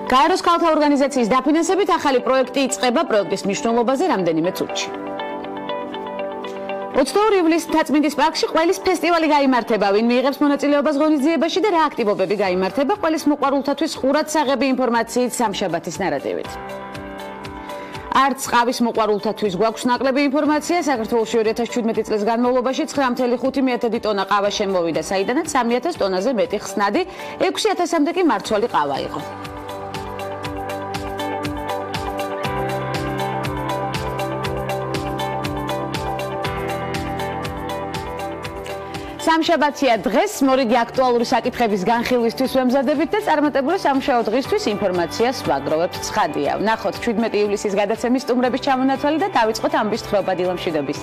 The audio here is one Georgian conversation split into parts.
გაეროს ქალთა ორგანიზაციის დაფინანსებით ახალი პროექტი იწყება პროექტის მნიშვნელობაზე რამდენიმე წუთში. 22 ივლისს თაწმინდის პარკში ყველის ფესტივალი გაიმართება, ვინ მიიღებს მონაწილეობას ღონისძიებაში და რა აქტივობები გაიმართება ყველის მოყვარულთათვის ყურადსაღები ინფორმაციით სამშაბათის ნარატივით. არც ყავის მოყვარულთათვის გვაქვს ნაკლები ინფორმაცია. საქართველოში 2017 წლის განმავლობაში 9.5 ტონა ყავა შემოვიდა, საიდანაც 3.000 ტონაზე მეტი ხსნადი, 6.000-მდე კი მარცვალი ყავა იყო. სამშაბათია დღეს, მორიგი აქტუალური საკითხების განხილვისთვის ვემზადებით და წარმატებული სამუშაო დღისთვის ინფორმაციას ვაგროვებთ. ცხადია, ვნახოთ 17 ივლისის გადაცემის სტუმრების ჩამონათვალი და დავიწყოთ ამბის თხრობა დილამშვიდობის.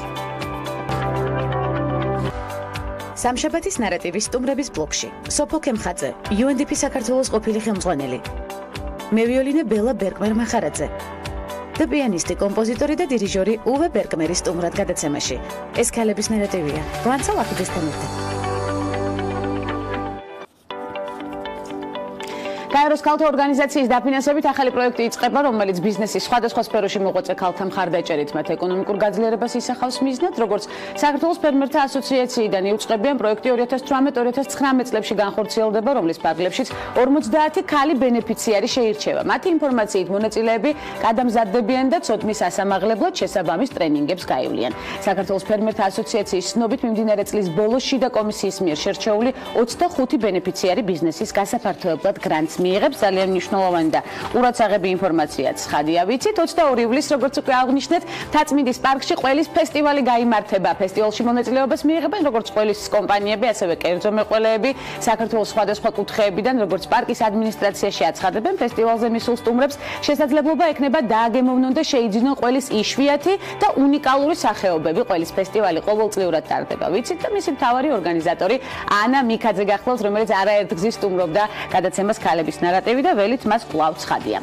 სამშაბათის ნარატივის სტუმრების ბლოკში. სოფო ქემხაძე, UNDP საქართველოს ყოფილი ხელმძღვანელი. მევიოლინე ბელა ბერკმერ-მახარაძე. და პიანისტი, კომპოზიტორი და დირიჟორი უვე ბერკმერის სტუმრად გადაცემაში. ეს ქალების ნარატივია. ღვანცა ლაფიძესთან ერთად. გაეროს ქალთა ორგანიზაციის დაფინანსებით ახალი პროექტი იწყება, რომელიც ბიზნესის სხვადასხვა სფეროში მოღვაწე ქალთა მხარდაჭერით მათ ეკონომიკურ გაძლიერებას ისახავს მიზნად, როგორც საქართველოს ფერმერთა ასოციაციიდან იუწყებიან პროექტი 2018-2019 წლებში განხორციელდება, რომლის ფარგლებშიც 50 ქალი ბენეფიციარი შეირჩევა. მათი ინფორმაციით მონაწილეები გადამზადდებიან და ცოდნის ასამაღლებლად შესაბამის ტრენინგებს გაივლიან. საქართველოს ფერმერთა ასოციაციის ცნობით მიმდინარე წლის ბოლოს შიდა კომისიის მიერ შერჩეული 25 ბენეფიციარი ბიზნესის გასაფართოებლად გრანტს მიიღებს. ძალიან მნიშვნელოვანი და ყურადსაღები ინფორმაციაც ხადია ვიცით. 22 ივლისს, როგორც უკვე აღნიშნეთ, თაწმინდის პარკში ყველის ფესტივალი გაიმართება. ფესტივალში მონაწილეობას მიიღებენ როგორც ყველის კომპანიები, ასევე კერძო მეყოლეები, საქართველოს სხვადასხვა კუთხეებიდან, როგორც პარკის ადმინისტრაციაში აცხადებენ, ფესტივალზე მისულ სტუმრებს შესაძლებლობა ექნება დააგემოვნონ და შეიძინონ ყველის იშვიათი და უნიკალური სახეობები. ყველის ფესტივალი ყოველწლიურად ტარდება. ვიცით და მისი მთავარი ორგანიზატორი ანა მიქაძე გახლავს, რომელიც არაერთგზის სტუმრობდა გადაცემას ქალების ნარატივი და ველით მას კვლავ ცხადია.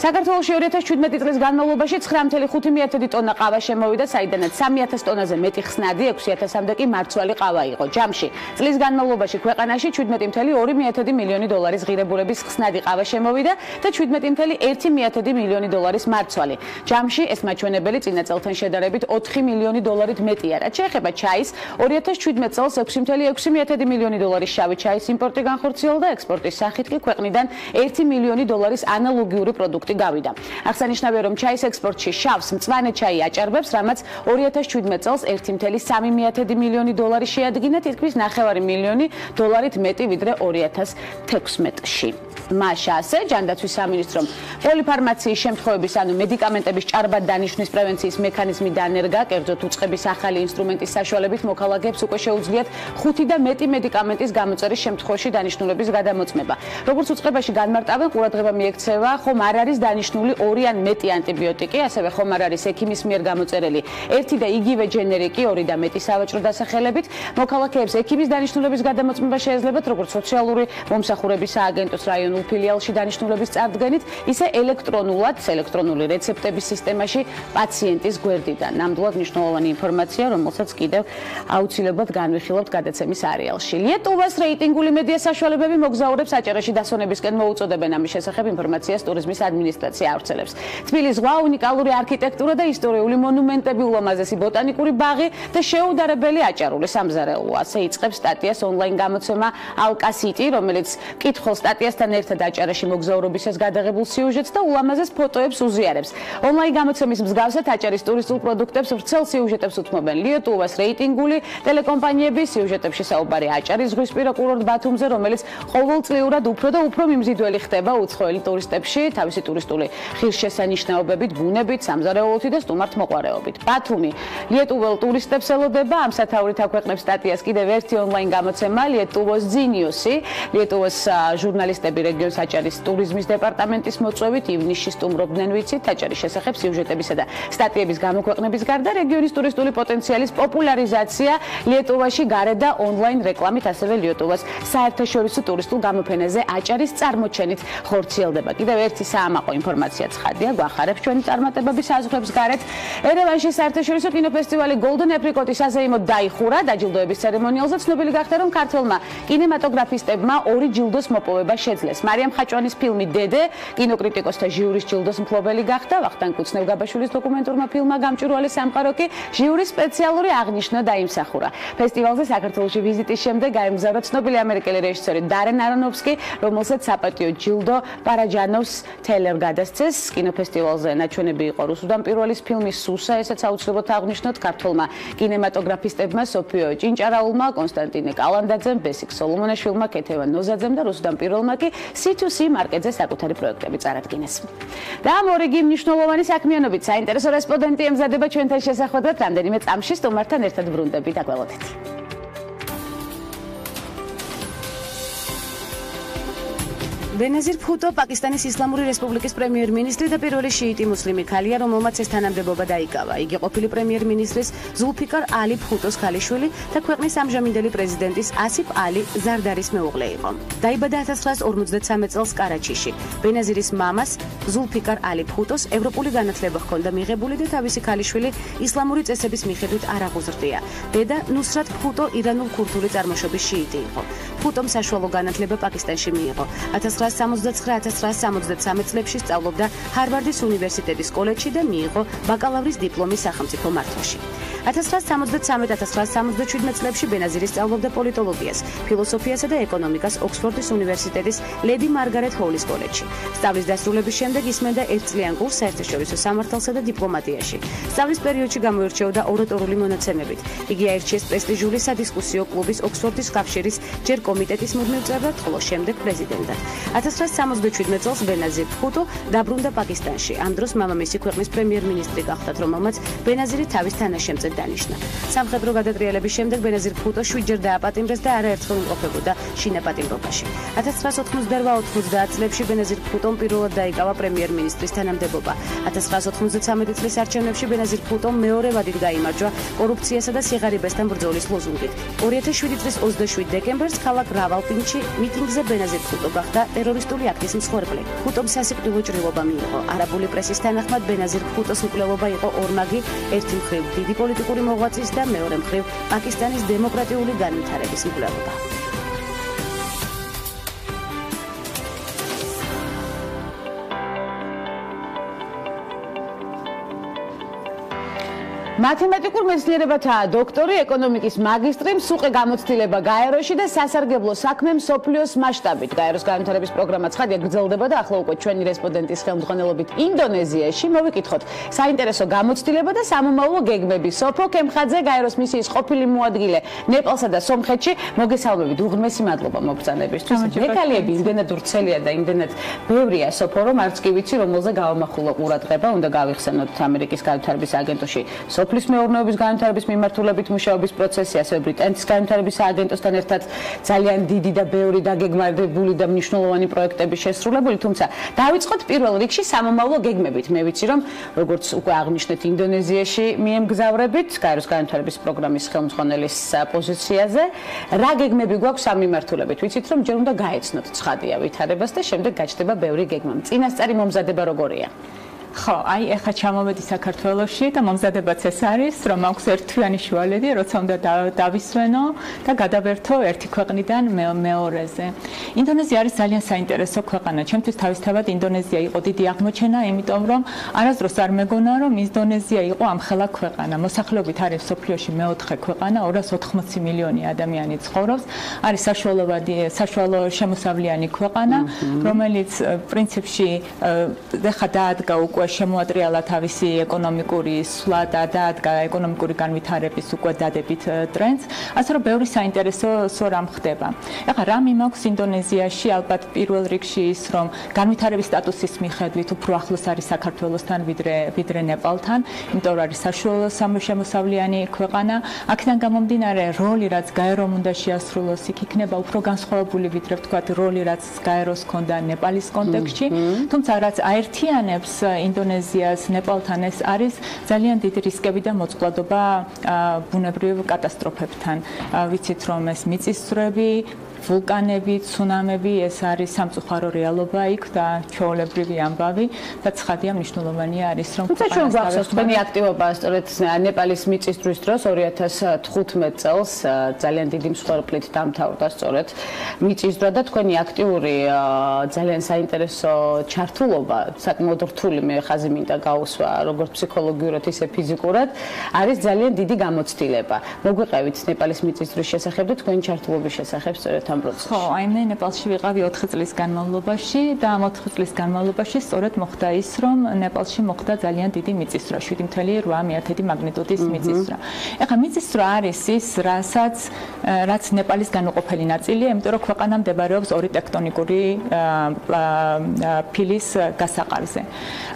საქართველოში 2017 წლის განმავლობაში 9.5 ტონა ყავა შემოვიდა, საიდანაც 3.000 ტონაზე მეტი ხსნადი, 6.000-მდე კი მარცვალი ყავა იყო. ჯამში წლის განმავლობაში ქვეყანაში 17.2 მილიონი დოლარის ღირებულების ხსნადი ყავა შემოვიდა და 17.1 მილიონი დოლარის მარცვალი. ჯამში ეს მაჩვენებელი წინა წელთან შედარებით 4 მილიონი დოლარით მეტია. რაც შეეხება ჩაის, 2017 წელს 6.6 მილიონი დოლარის შავი ჩაის იმპორტი განხორციელდა, ექსპორტის სახით კი ქვეყნიდან 1 მილიონი დოლარის ანალოგიური პროდუქტი გავიდა. აღსანიშნავია, რომ ჩაის ექსპორტში შავს მწვანე ჩაი აჭარბებს, რამაც 2017 წელს 1.3 მილიონი დოლარი შეადგინა, თითქმის 9 მილიონი დოლარით მეტი ვიდრე 2016-ში. მაშა ასე, ჯანდაცვის სამინისტრომ პოლიფარმაციის შემთხვევების, ანუ მედიკამენტების ჭარბად დანიშვნის პრევენციის მექანიზმი დანერგა, კერძოდ უწყების ახალი ინსტრუმენტის საშუალებით მოქალაქეებს უკვე შეუძლიათ 5 და მეტი მედიკამენტის გამოწერის შემთხვევაში დანიშნულების გადამოწმება. როგორც უწყებაში განმარტავენ, ყურადღება მიექცევა, ხომ არ არის დანიშნული 2 ან მეტი ანტიბიოტიკი, ასევე ხომ არ არის ექიმის მიერ გამოწერილი ერთი და იგივე ჯენერიკი 2 და მეტი სავაჭრო დასახელებით. მოქალაქეებს ექიმის დანიშნულების გადამოწმება შეეძლებათ, როგორც სოციალური მომსახურების სააგენტოს რაიონულ ფილიალში დანიშნულების წარდგენით, ისე ელექტრონული რეცეპტების სისტემაში პაციენტის გვერდიდან. ნამდვილად მნიშვნელოვანი ინფორმაცია, რომელსაც კიდევ აუცილებლად განვიხილავთ გადაცემის არეალში. ლიეტუვას რეიტინგული მედია საშუალებები მოგზაურებს აჭარაში დასვენებისკენ მოუწოდებენ. ამის შესახებ ინფორმაციას ტურიზმის ადმინისტრაცია ავრცელებს. თბილის ზღვა, უნიკალური არქიტექტურა და ისტორიული მონუმენტები, ულამაზესი ბოტანიკური ბაღი და შეუდარებელი აჭარული სამზარეულო. ასე იწყებს სტატიას ონლაინ გამოცემა ალკასიტი, რომელიც კითხულ სტატიასთან ერთად აჭარაში მოგზაურობისას გადაღებულ სიუჟეტს და ულამაზეს ფოტოებს უზიარებს. ონლაინ გამოცემის მსგავსად აჭარის ტურისტულ პროდუქტებს ვრცელ სიუჟეტებს უთმობენ ლიეტუვას რეიტინგული ტელეკომპანიები. სიუჟეტებში საუბარი აჭარის ზღვისპირა კურორტ ბათუმზე, რომელიც ყოველწლიურად უფრო და უფრო მიმზიდველი ხდება უცხოელი ტურისტებში, თავისი ტურისტული ღირსშესანიშნაობებით, ბუნებით, სამზარეულოთი და სტუმართ მოყვარეობით. ბათუმი ლიეტუველ ტურისტებს ელოდება. ამ სათაურით აქვეყნებს სტატიას კიდევ ერთი ონლაინ გამოცემა ლიეტუვოს ძინიუსი. ლიეტუვოს ჟურნალისტები რეგიონს აჭარის ტურიზმის დეპარტამენტის მოწვევით ივნისში სტუმრობდნენ, ვიცით, აჭარის შესახებ სიუჟეტებისა და სტატიების გამოქვეყნების გარდა რეგიონის ტურისტული პოტენციალის პოპულარიზაცია ლიეტუვაში გარე და ონლაინ რეკლამით, ასევე ლიეტუვას საერთაშორისო ტურისტულ გამოფენაზე აჭარის წარმოჩენით ხორციელდება. კიდევ ერთი საამაყო ინფორმაცია ცხადია, გვახარებს ჩვენი წარმატებების საზღვრებს გარეთ. ერევანში საერთაშორისო კინოფესტივალი Golden Apricot-ის საზეიმოდ დაიხურა. დაჯილდოების ცერემონიალზე ცნობილი გახდა, რომ ქართველმა კინემატოგრაფისტებმა 2 ჯილდოს მოპოვება შეძლეს. მარიამ ხაჭვანის ფილმი დედე კინოკრიტიკოსთა ჟიურის ჯილდოს მფლობელი გახდა. ვახტანგ კუცნევ-გაბაშვილის დოკუმენტურმა ფილმმა გამჭვირვალე სამყარო კი ჟიურის სპეციალური აღნიშვნა დაიმსახურა. ფესტივალზე საქართველოში ვიზიტის შემდეგ გაემგზავრა ცნობილი ამერიკელი რეჟისორი დარენ არონოფსკი, რომელსაც საპატიო ჯილდო პარაჯანოვს თელერ გადასცეს. კინოფესტივალზე ნაჩვენები იყო რუსუდან პირველის ფილმი სუსა, ესეც აუცილებლად აღნიშნოთ ქართველმა კინემატოგრაფისტებმა სოფიო ჭინჭარაულმა, კონსტანტინე კალანდაძემ, ბესიკ სოლომონაშვილმა, კეთევან ნოზაძემ და რუსუდან პირველმა კი C2C მარკეტზე საკუთარი პროექტები წარადგინეს. და ამ ორიგი მნიშვნელოვანი საქმიანობით საინტერესო რესპონდენტი ემზადება ჩვენთან შესახვედრად რამდენიმე წამში სტუმართან ერთად ბრუნდებით და გველოდეთ. ბენაზირ ბჰუტო პაკისტანის ისლამური რესპუბლიკის პრემიერ-მინისტრი და პირველი შიიტი მუსლიმი ქალია, რომელმაც ეს თანამდებობა დაიკავა. იგი ყოფილი პრემიერ-მინისტრის ზულფიკარ ალი ბჰუტოს ქალიშვილი და ქვეყნის ამჟამინდელი პრეზიდენტის ასიფ ალი ზარდარის მეუღლე იყო. დაიბადა 1953 წელს კარაჩიში. ბენაზირის მამას ზულფიკარ ალი ბჰუტოს ევროპული განათლება ჰქონდა მიღებული და თავისი ქალიშვილი ისლამური წესების მიხედვით არ აღუზრდია. დედა ნუსრათ ბჰუტო ირანულ-ქურთული წარმოშობის შიიტი იყო. ბჰუტომ საშუალო განათლება პაკისტანში მიიღო. 1969-1973 წლებში სწავლობდა ჰარვარდის უნივერსიტეტის კოლეჯში და მიიღო ბაკალავრის დიპლომი სახელმწიფო მართვაში. 1973-1977 წლებში ბენაზირი სწავლობდა პოლიტოლოგიას, ფილოსოფიასა და ეკონომიკას ოქსფორდის უნივერსიტეტის ლედი მარგარეტ ჰოულის კოლეჯში. სწავლის დასრულების შემდეგ ისმენდა ერთწლიან კურსს საერთაშორისო სამართალსა და დიპლომატიაში. სწავლის პერიოდში გამოირჩეოდა ორატორული მონაცემებით. იგი აირჩიეს პრესტიჟული სადისკუსიო კლუბის ოქსფორდის კავშირის ჯერ კომიტეტის მუდმივ წევრად, ხოლო შემდეგ პრეზიდენტად. 1977 წელს ბენაზირ ბჰუტო დაბრუნდა პაკისტანში. ამ დროს მამამისი ქვეყნის პრემიერ-მინისტრი გახდა, რომელმაც ბენაზირი თავის თანაშემწედ დანიშნა. სამხედრო გადატრიალების შემდეგ ბენაზირ ბჰუტო 7 ჯერ დააპატიმრეს და არაერთხელ იმყოფებოდა შინაპატიმრობაში. 1988-90 წლებში ბენაზირ ბჰუტომ პირველად დაიკავა პრემიერ-მინისტრის თანამდებობა. 1993 წლის არჩევნებში ბენაზირ ბჰუტომ მეორე ვადით გაიმარჯვა კორუფციასა და სიღარიბესთან ბრძოლის ლოზუნგით. 2007 წლის 27 დეკემბერს ქალაქ რავალპინდში მიტინგზე ბენაზირ ბჰუტო გახდა ტერორისტული აქტის მსხვერპლი. ბჰუტომ სასიკვდილო ჭრილობა მიიღო. არაბული პრესის თანახმად ბენაზირ ბჰუტოს მკვლელობა იყო ორმაგი, ერთი მხრივ დიდი პოლიტიკური მოღვაწის და მეორე მხრივ პაკისტანის დემოკრატიული განვითარების მკვლელობა. მათემატიკურ მეცნიერებათა დოქტორი, ეკონომიკის მაგისტრი, მსუყე გამოცდილება გაეროში და სასარგებლო საქმე მსოფლიოს მასშტაბით. გაეროს განვითარების პროგრამა ცხადია გრძელდება და ახლა უკვე ჩვენი რესპონდენტის ხელმძღვანელობით ინდონეზიაში მოვიკითხოთ საინტერესო გამოცდილება და სამომავლო გეგმები. სოფო კემხაძე, გაეროს მისიის ყოფილი მოადგილე ნეპალსა და სომხეთში. მოგესალმებით, უღრმესი მადლობა მობრძანებისთვის. დეტალიები იმდენად ვრცელია და იმდენად ბევრია სოფო, რომ არც კი ვიცი, რომელზე გავამახვილო ყურადღება, უნდა გავიხსენოთ ამერიკის განვითარების აგენტოში. სოფლის მეურნეობის განვითარების მიმართულებით მუშაობის პროცესი, ასევე ბრიტანეთის განვითარების აგენტოსთან ერთად ძალიან დიდი და ბევრი დაგეგმარებული და მნიშვნელოვანი პროექტები შესრულებული, თუმცა დავიწყოთ პირველ რიგში სამომავლო გეგმებით. მე ვიცი, რომ როგორც უკვე აღნიშნეთ, ინდონეზიაში მიემგზავრებით გაეროს განვითარების პროგრამის ხელმძღვანელის პოზიციაზე. რა გეგმები გვაქვს ამ მიმართულებით? ვიცით, რომ ჯერ უნდა გაეცნოთ ცხადია ვითარებას და შემდეგ გაჩნდება ბევრი გეგმა. წინასწარი მომზადება როგორია? ხო, აი ეხლა ჩამოვედი საქართველოში და მომზადებაც ეს არის, რომ აქვს ერთთვიანი შუალედი, როცა უნდა დავისვენო და გადავერთო ერთი ქვეყნიდან მეორეზე. ინდონეზია არის ძალიან საინტერესო ქვეყანა. ჩემთვის თავისთავად ინდონეზია იყო დიდი აღმოჩენა, იმიტომ რომ არასდროს არ მეგონა, რომ ინდონეზია იყო ამხელა ქვეყანა. მოსახლეობით არის მსოფლიოში მეოთხე ქვეყანა, 280 მილიონი ადამიანი ცხოვრობს. არის საშუალო შემოსავლიანი ქვეყანა, რომელიც პრინციპში ეხლა დაადგა უკვე შემოატრიალა თავისი ეკონომიკური სვლა და დაადგა ეკონომიკური განვითარების უკვე დადებით ტრენდს, ასე რომ ბევრი საინტერესო რამ ხდება. ეხლა რა მიმაქვს ინდონეზიაში, ალბათ პირველ რიგში ის, რომ განვითარების სტატუსის მიხედვით უფრო ახლოს არის საქართველოსთან ვიდრე ნეპალთან, იმიტომ რომ არის საშუალო შემოსავლიანი ქვეყანა. აქედან გამომდინარე, როლი რაც გაერომ უნდა შეასრულოს, იქ იქნება უფრო განსხვავებული ვიდრე ვთქვათ როლი რაც გაეროს ჰქონდა ნეპალის კონტექსტში, თუმცა რაც აერთიანებს ინდონეზიას, ნეპალთან ეს არის ძალიან დიდი რისკები და მოწყვლადობა ბუნებრივ კატასტროფებთან. ვიცით რომ ეს მიწისძვრები, ვულკანები, ცუნამები, ეს არის სამწუხარო რეალობა იქ და ჩვეულებრივი ამბავი და ცხადია მნიშვნელოვანია არის რომ თუმცა ჩვენ გვახსოვს თქვენი აქტივობა სწორედ ნეპალის მიწისძვრის დროს 2015 წელს ძალიან დიდი მსხვერპლით დამთავრდა სწორედ მიწისძვრა და თქვენი აქტიური ძალიან საინტერესო ჩართულობა საკმაოდ რთული მე ხაზი მინდა გაუსვა როგორც ფსიქოლოგიურად ისე ფიზიკურად არის ძალიან დიდი გამოცდილება. მოგვიყევით ნეპალის მიწისძვრის შესახებ და თქვენი ჩართულობის შესახებ სწორედ ხო, აი მე ნეპალში ვიყავი 4 წლის განმავლობაში და ამ 4 წლის განმავლობაში სწორედ მოხდა ის, რომ ნეპალში მოხდა ძალიან დიდი მიწისძვრა, 7.8 მაგნიტუდის მიწისძვრა. ეხლა მიწისძვრა არის ის, რაც ნეპალის განუყოფელი ნაწილია, იმიტომ რომ ქვეყანა მდებარეობს ორი ტექტონიკური ფილის გასაყარზე.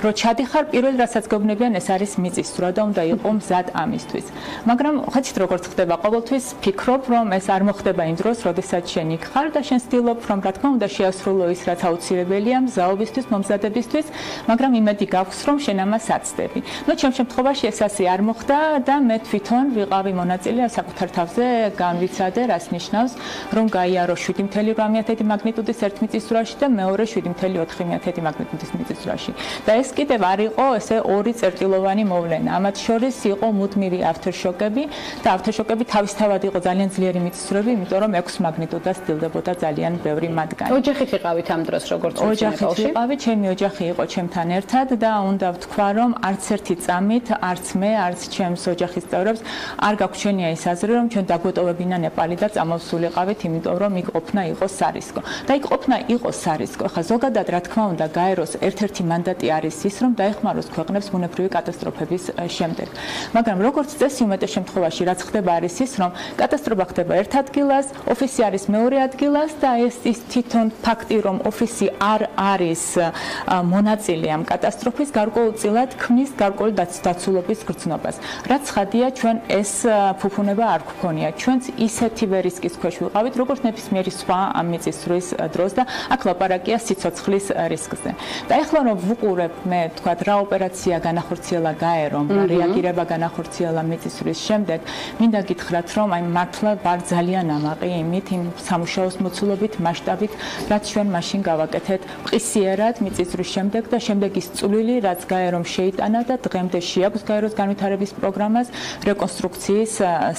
რო ჩადიხარ, პირველი რასაც გეუბნებიან, ეს არის მიწისძვრა და უნდა იყო მზად ამისთვის. მაგრამ ხედავთ როგორც ხდება, ყოველთვის ფიქრობ, რომ ეს არ მოხდება იმ დროს, როდესაც შენ იქ ხარ და შენ ცდილობ, რომ რა თქმა უნდა შეასრულო ის, რაც აუცილებელია მზაობისთვის, მომზადებისთვის, მაგრამ იმედი გაქვს, რომ შენ ამას აცდები. ნუ ჩემ შემთხვევაში ეს ასე არ მოხდა და მე თვითონ ვიყავი მონაწილე საკუთარ თავზე განვიცადე, რას ნიშნავს, რომ გაიარო 7.8 მაგნიტუდის ერთ მიწისძვრაში და მეორე 7.4 მაგნიტუდის მიწისძვრაში. და ეს კიდევ არ იყო ესე ორი წერტილოვანი მოვლენა. ამათ შორის იყო მუდმივი ავტოშოკები და ავტოშოკები თავისთავად იყო ძალიან ძლიერი მიწისძვრები, იმიტომ რომ 6 მაგნიტუდას დილდებოდა ძალიან ბევრი მათგანი. ოჯახით იყავით ამ დროს როგორც ოჯახით ვიყავი, ჩემი ოჯახი იყო ჩემთან ერთად და უნდა ვთქვა, რომ არც ერთი წამით, არც მე, არც ჩემს ოჯახის წევრებს არ გაგვჩენია ის აზრი, რომ ჩვენ დაგვეტოვებინა ნეპალი და წამოვსულიყავით, იმიტომ რომ იქ ყოფნა იყო სარისკო. და იქ ყოფნა იყო სარისკო. ხა ზოგადად რა თქმა უნდა გაეროს ერთ-ერთი მანდატი არის ის, რომ დაეხმაროს ქვეყნებს ბუნებრივი კატასტროფების შემდეგ. მაგრამ როგორც წესი უმეტეს შემთხვევაში რაც ხდება არის ის, რომ კატასტროფა ხდება ერთ ადგილას, ოფისი არის მეორე ადგილას და ეს ის თვითონ ფაქტი, რომ ოფისი არ არის მონაწილე ამ კატასტროფის, გარკვეულწილად ქმნის გარკვეულ დაცულობის გრძნობას. რაც ცხადია, ჩვენ ეს ფუფუნება არ გვქონია. ჩვენც ისეთივე რისკის ქვეშ ვიყავით, როგორც ნებისმიერი სხვა ამ მიწისძვრის დროს და აქ ლაპარაკია სიცოცხლის რისკზე. და ეხლა რომ ვუყურებ მე თქვათ რა ოპერაცია განახორციელა გაერომ, რა რეაგირება განახორციელა მიწისძვრის შემდეგ, მინდა გითხრათ, რომ აი მართლა ვარ ძალიან ამაყი იმით, იმ სამუშაოს მოცულობით, მასშტაბით, რაც ჩვენ მაშინ გავაკეთეთ მყისიერად მიწისძვრის შემდეგ და შემდეგ ის წვლილი, რაც გაერომ შეიტანა და დღემდე შეაქვს გაეროს განვითარების პროგრამას რეკონსტრუქციის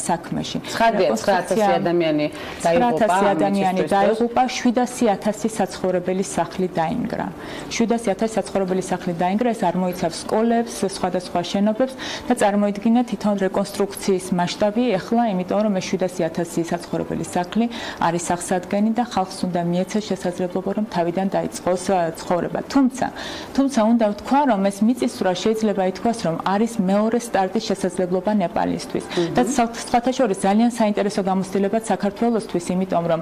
საქმეში. 9,000 ადამიანი დაიღუპა, 700,000 საცხოვრებელი სახლი დაინგრა. 700,000 საცხოვრებელი სახლი დაინგრა, ეს არ მოიცავს სკოლებს, სხვადასხვა შენობებს და წარმოიდგინეთ თვითონ რეკონსტრუქციის მასშტაბი ეხლა, იმიტომ რომ ეს 700,000 საცხოვრებელი სახლი არის აღსადგენი და ხალხს უნდა მიეცეს შესაძლებლობა, რომ თავიდან დაიწყოს ცხოვრება. თუმცა უნდა ვთქვა, რომ ეს მიწისძვრა შეიძლება ითქვას, რომ არის მეორე სტარტის შესაძლებლობა ნეპალისთვის. და სხვათა შორის ძალიან საინტერესო გამოცდილებაც საქართველოსთვის, იმიტომ რომ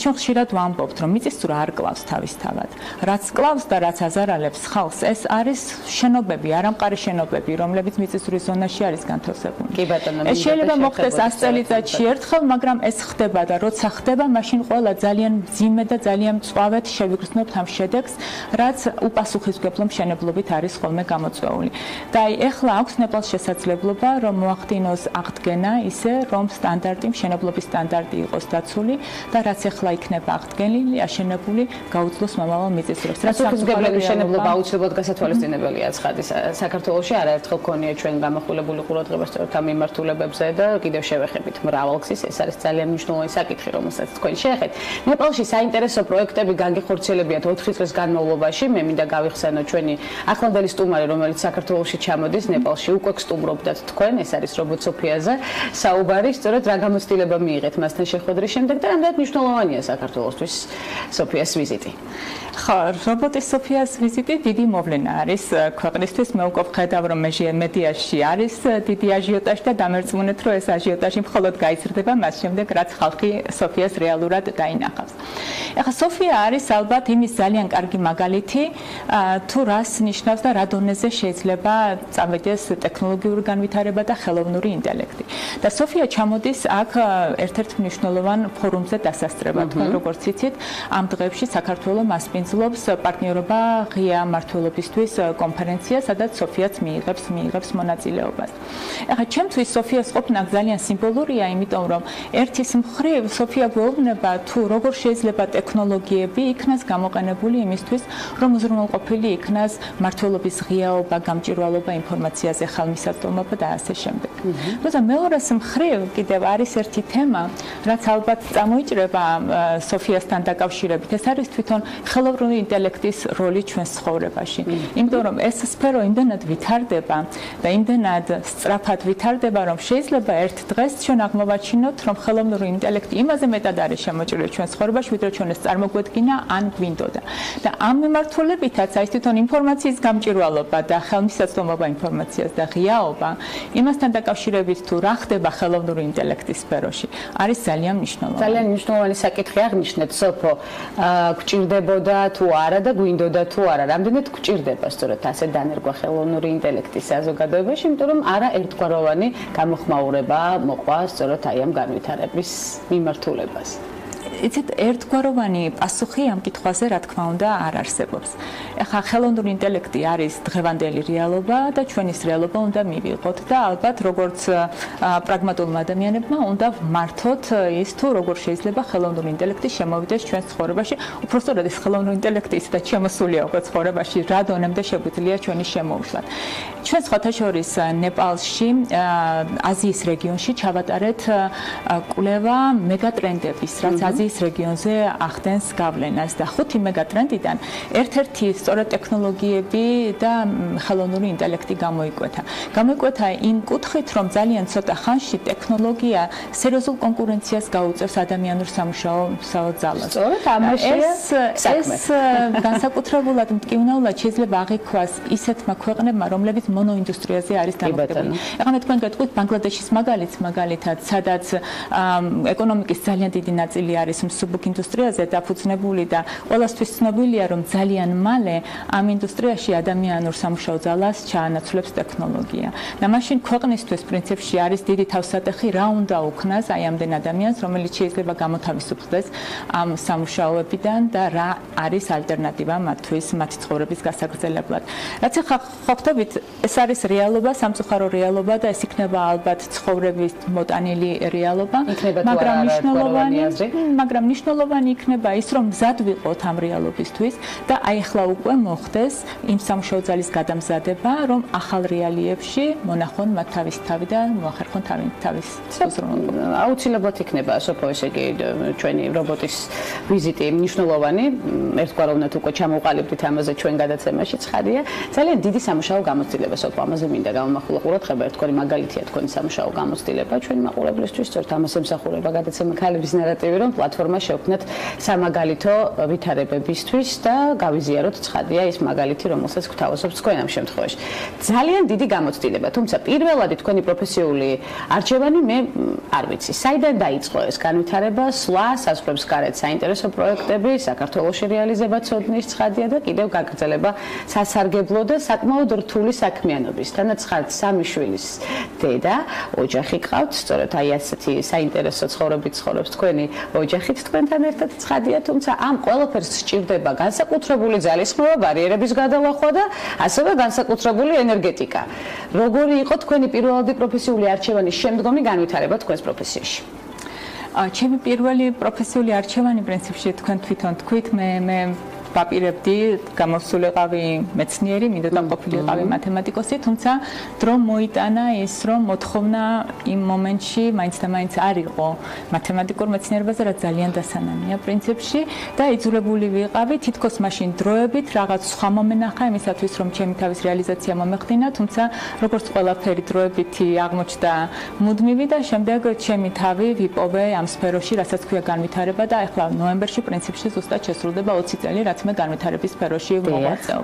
ჩვენ ხშირად ვამბობთ, რომ მიწისძვრა არ კლავს თავისთავად. რაც კლავს და რაც აზარალებს ხალხს, ეს არის შენობები, არამყარი შენობები, რომლებიც მიწისძვრის ზონაში არის განთავსებული. კი ბატონო, ეს შეიძლება მოხდეს 100 წელიწადში ერთხელ, მაგრამ ეს ხდება და როცა ხდება, მაშინ ყველა ძალიან მძიმე და ძალიან მწვავედ შევიგრძნობთ ამ შედეგს, რაც უპასუხისმგებლო მშენებლობით არის ხოლმე გამოწვეული. და აი ეხლა აქვს ნეპალს შესაძლებლობა, რომ მოახდინოს აღდგენა ისე, რომ სტანდარტი, მშენებლობის სტანდარტი იყოს დაცული და რაც ეხლა იქნება აღდგენილი, აშენებული, გაუძლოს მომავალ მიწისძვრებს. რაც უპასუხისმგებლო მშენებლობა აუცილებლად გასათვალისწინებელია ცხადის საქართველოში, არაერთხელ ქონია ჩვენ გამახვილებული ყურადღება სწორედ ამ მიმართულებებზე და კიდევ შევეხებით მრავალგზის, ეს არის ძალიან მნიშვნელოვანი საკითხი, რომელსაც თქვენ შეეხეთ. ნეპალში საინტერესო პროექტები გაგიხორციელებიათ 4 წლის განმავლობაში. მე მინდა გავიხსენო ჩვენი ახლანდელი სტუმარი, რომელიც საქართველოში ჩამოდის, ნეპალში უკვე გსტუმრობდათ თქვენ, ეს არის რობოტ სოფიაზე საუბარი, სწორედ რა გამოცდილება მიიღეთ მასთან შეხვედრის შემდეგ და რამდენად მნიშვნელოვანია საქართველოსთვის სოფიას ვიზიტი. ხო, რობოტი სოფიას ვიზიტი დიდი მოვლენა არის ქვეყნისთვის. მე უკვე ვხედავ, რომ მედიაში არის დიდი აჟიოტაჟი და დამერწმუნეთ, რომ ეს აჟიოტაჟი მხოლოდ გაიზრდება მას შემდეგ, რაც ხალხი სოფიას რეალურად დაინახავს. ეხლა სოფია არის ალბათ იმის ძალიან კარგი მაგალითი, თუ რას ნიშნავს და რა დონეზე შეიძლება წავიდეს ტექნოლოგიური განვითარება და ხელოვნური ინტელექტი. და სოფია ჩამოდის აქ ერთ-ერთ მნიშვნელოვან ფორუმზე დასასწრება. თქვენ როგორც იცით, ამ დღეებში საქართველოს მასპინძლობს პარტნიორობა ღია მმართველობისთვის არის კონფერენცია, სადაც სოფიაც მიიღებს მონაწილეობას. ეხლა ჩემთვის სოფიას ყოფნა ძალიან სიმბოლურია, იმიტომ რომ ერთის მხრივ სოფია გვეუბნება თუ როგორ შეიძლება ტექნოლოგიები იქნას გამოყენებული იმისთვის, რომ უზრუნველყოფილი იქნას მმართველობის ღიაობა, გამჭვირვალობა, ინფორმაციაზე ხალმისაწვდომობა და ასე შემდეგ. თუმცა მეორეს მხრივ კიდევ არის ერთი თემა, რაც ალბათ წამოიჭრება სოფიასთან დაკავშირებით. ეს არის თვითონ ხელოვნური ინტელექტის როლი ჩვენს ცხოვრებაში. იმიტომ რომ ეს სფერო იმდენად ვითარდება და იმდენად სწრაფად ვითარდება, რომ შეიძლება ერთ დღეს ჩვენ აღმოვაჩინოთ, რომ ხელოვნური ინტელექტი იმაზე მეტად არის შემოჭრილი ჩვენს ცხოვრებაში, ვიდრე ჩვენ ეს წარმოგვედგინა ან გვინდოდა. და ამ მიმართულებითაც აი თვითონ ინფორმაციის გამჭვირვალობა და ხელმისაწვდომობა ინფორმაციას და ღიაობა იმასთან დაკავშირებით თუ რა ხდება ხელოვნური ინტელექტის სფეროში არის ძალიან მნიშვნელოვანი. ძალიან მნიშვნელოვანი საკითხი აღნიშნეთ, სოფო, გვჭირდებოდა თუ არა და გვინდოდა თუ არა. რამდენად გვჭირდება სწორედ ასე დანერგვა ხელოვნური ინტელექტის საზოგადოებაში, იმიტომ რომ არა ერთგვაროვანი გამოხმაურება მოყვა სწორედ აი ამ განვითარების მიმართულებას. იცით, ერთგვაროვანი პასუხი ამ კითხვაზე რა თქმა უნდა არ არსებობს. ეხლა ხელოვნური ინტელექტი არის დღევანდელი რეალობა და ჩვენ ის რეალობა უნდა მივიღოთ და ალბათ როგორც პრაგმატულმა ადამიანებმა უნდა ვმართოთ ის თუ როგორ შეიძლება ხელოვნური ინტელექტი შემოვიდეს ჩვენს ცხოვრებაში, უფრო სწორედ ეს ხელოვნური ინტელექტი ისედაც შემოსულია უკვე ცხოვრებაში, რა დონემდე შეგვიძლია ჩვენი შემოუშლად. ჩვენ სხვათა შორის ნეპალში, აზიის რეგიონში ჩავატარეთ კვლევა მეგატრენდების, რაც აზიის რეგიონზე ახდენს გავლენას და 5 მეგატრენდიდან ერთ-ერთი სწორედ ტექნოლოგიები და ხელოვნური ინტელექტი გამოიკვეთა. გამოიკვეთა იმ კუთხით, რომ ძალიან ცოტა ხანში ტექნოლოგია სერიოზულ კონკურენციას გაუწევს ადამიანურ სამუშაო ძალას. სწორედ ამაშია საქმე. ეს განსაკუთრებულად მტკივნეულად შეიძლება აღიქვას ისეთმა ქვეყნებმა, რომლებიც მონოინდუსტრიაზე არის დამოკიდებული. ეხლა მე თქვენ გეტყვით ბანგლადეშის მაგალითად, სადაც ეკონომიკის ძალიან დიდი ნაწილი არის მსუბუქ ინდუსტრიაზე დაფუძნებული და ყველასთვის ცნობილია, რომ ძალიან მალე ამ ინდუსტრიაში ადამიანურ სამუშაო ძალას ჩაანაცვლებს ტექნოლოგია. და მაშინ ქვეყნისთვის პრინციპში არის დიდი თავსატეხი, რა უნდა უქნას აი ამდენ ადამიანს, რომელიც შეიძლება გამოთავისუფლდეს ამ სამუშაოებიდან და რა არის ალტერნატივა მათთვის, მათი ცხოვრების გასაგრძელებლად. რაც ახლა ხვდებით, ეს არის რეალობა, სამწუხარო რეალობა და ეს იქნება ალბათ ცხოვრების მოტანილი რეალობა, მაგრამ მნიშვნელოვანი იქნება ის, რომ მზად ვიყოთ ამ რეალობისთვის და აი ახლა უკვე მოხდეს იმ სამუშაო ძალის გადამზადება, რომ ახალ რეალიებში მონახონ მათ თავის თავი და მოახერხონ თავის უზრუნველყოფა. აუცილებლად იქნება სოფო, ესე იგი ჩვენი რობოტის ვიზიტი მნიშვნელოვანი, ერთგვაროვნად უკვე ჩამოვყალიბდით ამაზე ჩვენ გადაცემაში, ცხადია. ძალიან დიდი სამუშაო გამოცდილება სოფო, ამაზე მინდა გამომახვილო ყურადღება, ერთგვარი მაგალითია თქვენი სამუშაო გამოცდილება ჩვენი მაყურებლისთვის, სწორედ ამას ემსახურება გადაცემა ქალების ნარატივი, რომ პლატფორმა შევქმნათ სამაგალითო ვითარებებისთვის და გავიზიაროთ ცხადია ის მაგალითი, რომელსაც გვთავაზობთ თქვენ ამ შემთხვევაში. ძალიან დიდი გამოცდილება, თუმცა პირველადი თქვენი პროფესიული არჩევანი მე არ ვიცი. საიდან დაიწყო ეს განვითარება, სვლა საზღვრებს გარეთ საინტერესო პროექტები, საქართველოში რეალიზება ცოდნის ცხადია და კიდევ გაგრძელება სასარგებლო და საკმაოდ რთული საქმიანობის. თანაც ხართ 3 შვილის დედა, ოჯახი გყავთ, სწორედ აი ასეთი საინტერესო ცხოვრებით ცხოვრობს თქვენი ოჯახით თქვენთან ერთად ცხადია, თუმცა ამ ყველაფერს სჭირდება განსაკუთრებული ძალისხმევა, ბარიერების გადალახვა და ასევე განსაკუთრებული ენერგეტიკა. როგორი იყო თქვენი პირველადი პროფესიული არჩევანის შემდგომი განვითარება თქვენს პროფესიაში? ჩემი პირველი პროფესიული არჩევანი პრინციპში თქვენ თვითონ თქვით, მე ვაპირებდი გამოსულიყავი მეცნიერი, მინდოდა ყოფილიყავი მათემატიკოსი, თუმცა დრო მოიტანა ის, რომ მოთხოვნა იმ მომენტში მაინც და მაინც არ იყო მათემატიკურ მეცნიერებაზე, რაც ძალიან დასანანია პრინციპში და იძულებული ვიყავი თითქოს მაშინ დროებით რაღაც სხვა მომენახა იმისათვის, რომ ჩემი თავის რეალიზაცია მომეხდინა, თუმცა როგორც ყველაფერი დროებითი აღმოჩნდა მუდმივი და შემდეგ ჩემი თავი ვიპოვე ამ სფეროში, რასაც ქვია განვითარება და ახლა ნოემბერში პრინციპში ზუსტად შესრულდება 20 წელი, რაც მე განვითარების სფეროში მოვაწევ.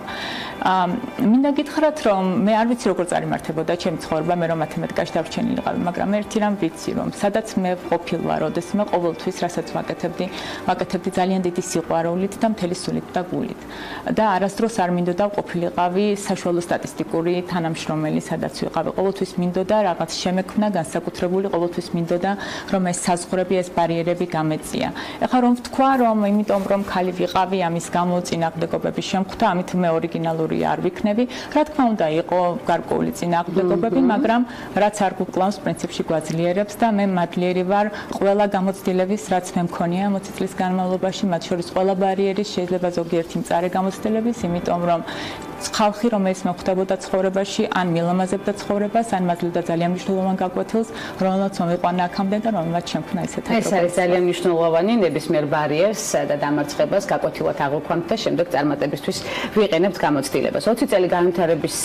მინდა გითხრათ, რომ მე არ ვიცი როგორ წარიმართებოდა ჩემი ცხოვრება, მე რომ მათემატიკაში დარჩენილიყავი, მაგრამ ერთი რამ ვიცი, რომ სადაც მე ყოფილვარ, როდესაც მე ყოველთვის რასაც ვაკეთებდი ძალიან დიდი სიყვარულით და მთელი სულით და გულით. და არასდროს არ მინდოდა ყოფილიყავი საშუალო სტატისტიკური თანამშრომელი, სადაც ვიყავი. ყოველთვის მინდოდა რაღაც შემექმნა განსაკუთრებული, ყოველთვის მინდოდა რომ ეს საზღვრები, ეს ბარიერები გამეწია. ეხლა რომ ვთქვა, რომ იმიტომ რომ ქალი ვიყავი, ამის წინააღმდეგობების შემხვდა, ამით მე ორიგინალური არ ვიქნები. Რა თქმა უნდა, იყო გარკვეული წინააღმდეგობები, მაგრამ რაც არ გუკლავს, პრინციპში გვაძლიერებს და მე მადლიერი ვარ ყველა გამოცდილების, რაც მე მქონია 20 წლის განმავლობაში, მათ შორის ყველა ბარიერის, შეიძლება ზოგიერთი მწარე გამოცდილების, იმიტომ რომ ხალხი რომელიც მოხდებოდა ცხოვრებაში, ან მილამაზებდა ცხოვრებას, ან მაძლევდა ძალიან მნიშვნელოვან გაკვეთილს, რომელსაც მომიყვანა აქამდე და რომელმაც შემქმნა ესეთი პრობლემა. ეს არის ძალიან მნიშვნელოვანი, ნებისმიერ ბარიერს და დამარცხებას გაკვეთილად აღვქვამთ და შემდეგ წარმატებისთვის ვიყენებთ გამოცდილებას. 20 წელი განვითარების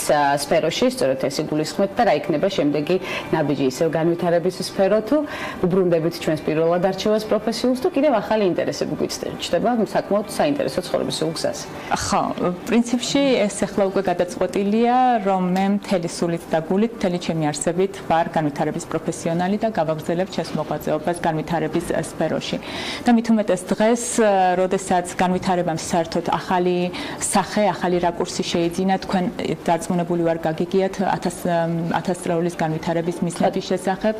სფეროში, სწორედ ეს იგულისხმეთ და რა იქნება შემდეგი ნაბიჯი ისევ განვითარების სფერო თუ უბრუნდებით ჩვენს პირველად არჩევას პროფესიულს თუ კიდევ ახალი ინტერესები გვიჩნდება საკმაოდ საინტერესო ცხოვრების გზას. ხო, პრინციპში ეს ახლა უკვე გადაწყვეტილია, რომ მე მთელი სულით და გულით, მთელი ჩემი არსებით ვარ განვითარების პროფესიონალი და გავაგრძელებ ჩემს მოღვაწეობას განვითარების სფეროში. და მით უმეტეს დღეს, როდესაც განვითარებამ საერთოდ ახალი სახე, ახალი რაკურსი შეიძინა, თქვენ დარწმუნებული ვარ გაგიგიათ 1000 წლეულის განვითარების მიზნების შესახებ.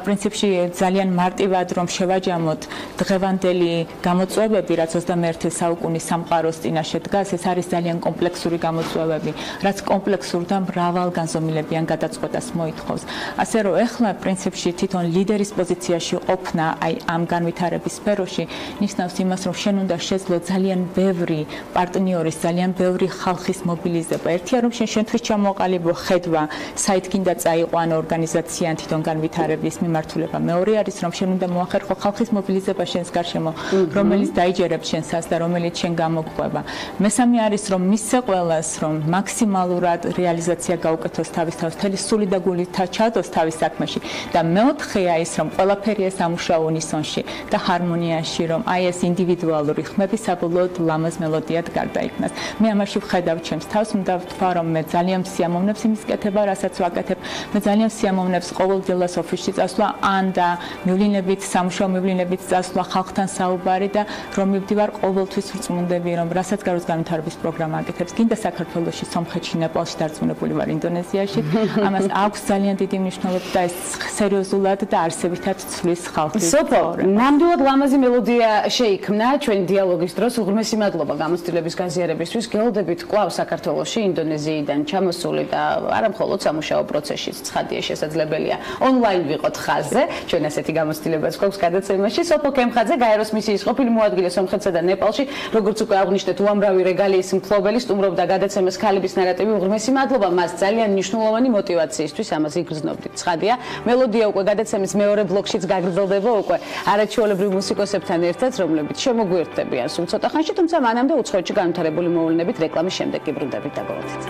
პრინციპში ძალიან მარტივად რომ შევაჯამოთ დღევანდელი გამოწვევები, რაც 21 საუკუნის სამყაროს წინაშე დგას, ეს არის ძალიან კომპლექსური გამოწვევები, რაც კომპლექსურ და მრავალგანზომილებიან გადაწყვეტას მოითხოვს. ასე რომ ეხლა პრინციპში თვითონ ლიდერის პოზიციაში ყოფნა აი ამ განვითარების სფეროში ნიშნავს იმას, რომ შენ უნდა შეძლო ძალიან ბევრი პარტნიორის, ძალიან ბევრი ხალხის მობილიზება. ერთია რომ შენთვის ჩამოყალიბო ხედვა, საით გინდა წაიყვანო ორგანიზაცია თვითონ განვითარების მიმართულება. მეორე არის რომ შენ უნდა მოახერხო ხალხის მობილიზება შენს გარშემო, რომელიც დაიჯერებს შენსას და რომელიც შენ გამოგყვება. მესამე არის რომ მისცე ყველას რომ მაქსიმალურად რეალიზაცია გაუკეთოს თავის თავს, მთელი სული და გულით ჩაადოს თავის საქმეში და მეოთხეა ის რომ ყველაფერი ეს ამუშაო უნისონში და ჰარმონიაში, რომ აი ეს ინდივიდუალური ხმები საბოლოოდ ლამაზ მელოდიად გარდაიქმნას. მე ამაში ვხედავ ჩემს თავს, უნდა ვთქვა რომ მე ძალიან მსიამოვნებს იმის კეთება, რასაც ვაკეთებ. მე ძალიან მსიამოვნებს ყოველდღიურად ოფისში წასვლა, ან და მივლინებით, სამუშაო მივლინებით წასვლა, ხალხთან საუბარი და რომ მივდივარ ყოველთვის ვწმუნდები, რომ რასაც გაროს განვითარების პროგრამა აკეთებს, გინდა საქართველოში, სომხეთში, ნეპალში დარწმუნებული ვარ ინდონეზიაში. ამას აქვს ძალიან დიდი მნიშვნელობა და ეს სერიოზულად და არსებითად ცვლის ხალხის. სოფო, ნამდვილად ლამაზი მელოდია შეიქმნა ჩვენი დიალოგის დროს. უღრმესი მადლობა გამოცდილების გაზიარებისთვის. გელოდებით კვლავ საქართველოში, ინდონეზიიდან ჩამოსული და არა მხოლოდ სამუშაო პროცესშიც ცხადია შესაძლებელია ონლაინ ვიყოთ ხაზზე. ჩვენ ასეთი გამოცდილებაც გვაქვს გადაცემაში. სოფო კემხაძე, გაეროს მისიის ყოფილი მოადგილე სომხეთსა და ნეპალში, როგორც უკვე აღვნიშნეთ, უამრავი რეგალიის მფლობელი სტუმრობდა გადაცემას ქალების ნარატივი. უღრმესი მადლობა მას ძალიან მნიშვნელოვანი მოტივაციისთვის, ამას იგრძნობდით. ცხადია, მელოდია უკვე გადაცემის მეორე ბლოკშიც გაგრძელდება უკვე არაჩვეულებრივ მუსიკოსებთან ერთად, რომლებიც შემოგვიერთდებიან სულ ცოტა ხანში, თუმცა მანამდე უცხოეთში განვითარებული მოვლენებით რეკლამის შემდეგ კი ბრუნდებით დაბოლოებით.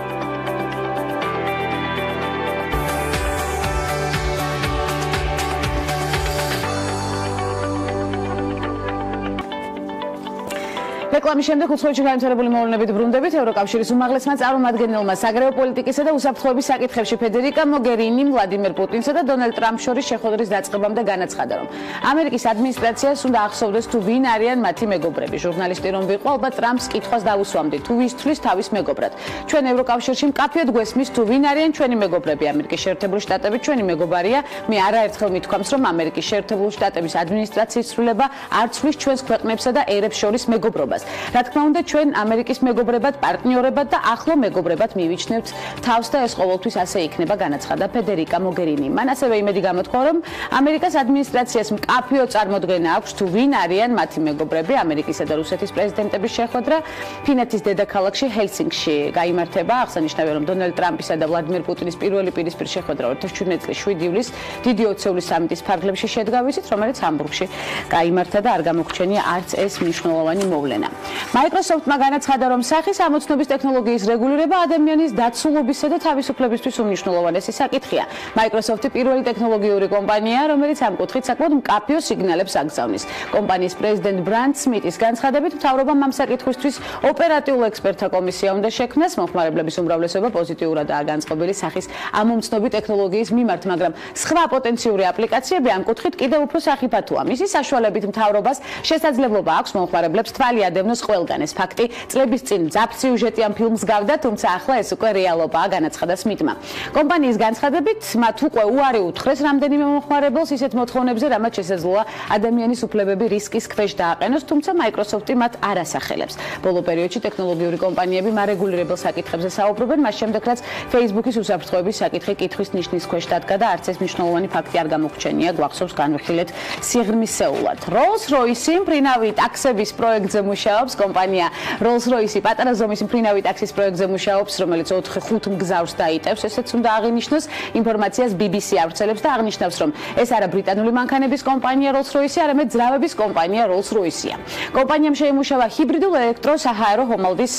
რეკლამის შემდეგ უცხოეთში განვითარებული მოვლენებით ბრუნდებით. ევროკავშირის უმაღლესმა წარმომადგენელმა საგარეო პოლიტიკისა და უსაფრთხოების საკითხებში ფედერიკა მოგერინიმ ვლადიმერ პუტინსა და დონალდ ტრამპ შორის შეხვედრის დაწყებამდე განაცხადა, რომ ამერიკის ადმინისტრაციას უნდა ახსოვდეს თუ ვინ არიან მათი მეგობრები. ჟურნალისტი რომ ვიყო, ალბათ ტრამპს კითხვას დაუსვამდი, თუ ვის თვლის თავის მეგობრად. ჩვენ ევროკავშირში მკაფიოდ გვესმის თუ ვინ არიან ჩვენი მეგობრები. ამერიკის შეერთებული შტატები ჩვენი მეგობარია. მე არაერთხელ მithქვამს, რომ ამერიკის შეერთებული შტატების ადმინისტრაციის ცვლილება არ ცვლის ჩვენს ქვეყნებსა და ერებს შორის მეგობრობას. რა თქმა უნდა, ჩვენ ამერიკის მეგობრებად, პარტნიორებად და ახლო მეგობრებად მივიჩნევთ თავს და ეს ყოველთვის ასე იქნება, განაცხადა ფედერიკა მოგერინი. მან ასევე იმედი გამოთქვა, რომ ამერიკის ადმინისტრაციას მკაფიო წარმოდგენა აქვს თუ ვინ არიან მათი მეგობრები. ამერიკისა და რუსეთის პრეზიდენტების შეხვედრა ფინეთის დედაქალაქში ჰელსინკში გაიმართება. აღსანიშნავია, რომ დონალდ ტრამპისა და ვლადიმერ პუტინის პირველი პირისპირ შეხვედრა 2017 წლის 7 ივლისს დიდი 20-ების სამიტის ფარგლებში შედგა, ვიცით, რომელიც ჰამბურგში გაიმართა და არ გამოგჩენია არც ეს მნიშვნელოვანი მოვლენა. Microsoft-მა განაცხადა, რომ სახის ამოცნობის ტექნოლოგიის რეგულირება ადამიანის დაცულობისა და თავისუფლებისთვის უმნიშვნელოვანესი საკითხია. Microsoft-ი პირველი ტექნოლოგიური კომპანიაა, რომელიც ამ კუთხით საკმაოდ მკაფიო სიგნალებს აგზავნის. კომპანიის პრეზიდენტ ბრანდ სმიტის განცხადებით, მთავრობამ ამ საკითხისთვის ოპერატიულ ექსპერტთა კომისია უნდა შექმნას. მომხმარებლების უმრავლესობა პოზიტიურადაა განწყობილი სახის ამომცნობი ტექნოლოგიის მიმართ, მაგრამ სხვა პოტენციური აპლიკაციები ამ კუთხით კიდევ უფრო სახიფათოა. მისი საშუალებით მთავრობას შესაძლებლობა აქვს მომხმარებლებს თვალი მოგვიევნოს ყველგან. ეს ფაქტი წლების წინ მძაფრ სიუჟეტიან ფილმს გავდა, თუმცა ახლა ეს უკვე რეალობაა, განაცხადა სმითმა. კომპანიის განცხადებით, მათ უკვე უარი უთხრეს რამდენიმე მომხმარებელს ისეთ მოთხოვნებზე, რამაც შესაძლოა ადამიანის უფლებები რისკის ქვეშ დააყენოს, თუმცა Microsoft-ი მათ არ ასახელებს. ბოლო პერიოდში ტექნოლოგიური კომპანიები მარეგულირებელ საკითხებზე საუბრობენ, მას შემდეგ რაც Facebook-ის უსაფრთხოების საკითხი კითხვის ნიშნის ქვეშ დადგა და არც ეს მნიშვნელოვანი ფაქტი არ გამოგვჩენია, გვახსოვს განვიხილეთ სიღრმისეულად. Rolls-Royce მფრინავი ტაქსების პროექტზე მუშაობს, კომპანია Rolls-Royce პატარა ზომის მფრინავი ტაქსის პროექტზე მუშაობს, რომელიც 4-5 მგზავრს დაიტევს, ესეც უნდა აღინიშნოს. ინფორმაციას BBC ავრცელებს და აღნიშნავს, რომ ეს არა ბრიტანული მანქანების კომპანია Rolls-Royce, არამედ ძრავების კომპანია Rolls-Royce-ია. კომპანიამ შეიმუშავა ჰიბრიდულ ელექტროსაჰაერო ხომალდის